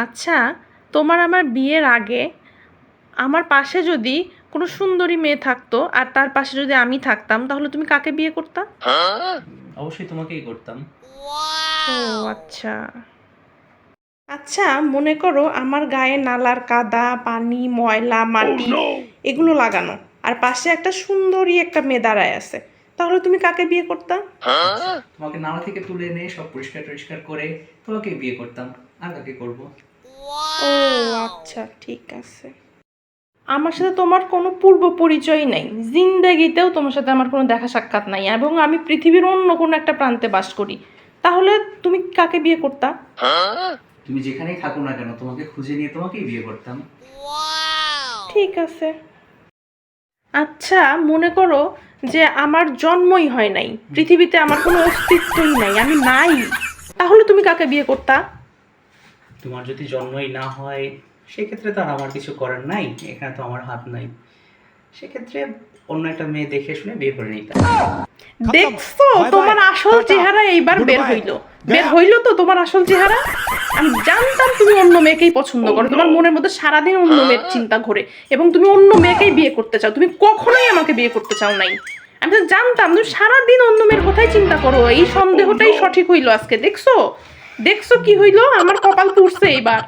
আচ্ছা, তোমার আমার বিয়ের আগে আমার পাশে যদি কোনো সুন্দরী মেয়ে থাকতো আর তার পাশে যদি আমি থাকতাম তাহলে তুমি কাকে বিয়ে করতা? অবশ্যই তোমাকেই করতাম। ও আচ্ছা। আচ্ছা, মনে করো আমার গায়ে নালার কাদা, পানি, ময়লা, মাটি এগুলো লাগানো আর পাশে একটা সুন্দরী একটা মেয়ে দাঁড়ায় আছে, তাহলে তুমি কাকে বিয়ে করতা? আচ্ছা, তোমাকে নালা থেকে তুলে এনে সব পরিষ্কার টরিষ্কার করে তোমাকেই বিয়ে করতাম। আর কাকে করব? ও আচ্ছা, ঠিক আছে। আমার সাথে তোমার কোনো পূর্ব পরিচয় নাই, জিন্দেগিতেও তোমার সাথে আমার কোনো দেখা সাক্ষাৎ নাই এবং আমি পৃথিবীর অন্য কোনো একটা প্রান্তে বাস করি, তাহলে তুমি কাকে বিয়ে করতা? তুমি যেখানেই থাকো না কেন তোমাকে খুঁজে নিয়ে তোমাকেই বিয়ে করতাম। ঠিক আছে। আচ্ছা, মনে করো যে আমার জন্মই হয় নাই, পৃথিবীতে আমার কোনো অস্তিত্বই নাই, আমি নাই, তাহলে তুমি কাকে বিয়ে করতা? তোমার যদি জন্মই না হয় সেক্ষেত্রে তো আর আমার কিছু করার নাই, এখানে তো আমার হাত নাই। সেক্ষেত্রে অন্য একটা মেয়ে দেখে শুনে বিয়ে করে নিতাম। দেখছো তোমার আসল চেহারা এইবার বের হইলো। বের হইলো তো তোমার আসল চেহারা। আমি জানতাম তুমি অন্য মেয়েকেই পছন্দ করো, তোমার মনের মধ্যে সারাদিন অন্য মেয়ের চিন্তা ঘোরে এবং তুমি অন্য মেয়েকেই বিয়ে করতে চাও, তুমি কখনোই আমাকে বিয়ে করতে চাও নাই। আমি তো জানতাম তুমি সারাদিন অন্য মেয়ের কথাই চিন্তা করো, এই সন্দেহটাই সঠিক হইলো আজকে। দেখছো, দেখছো কি হইলো, আমার কপাল পুড়ছে এইবার।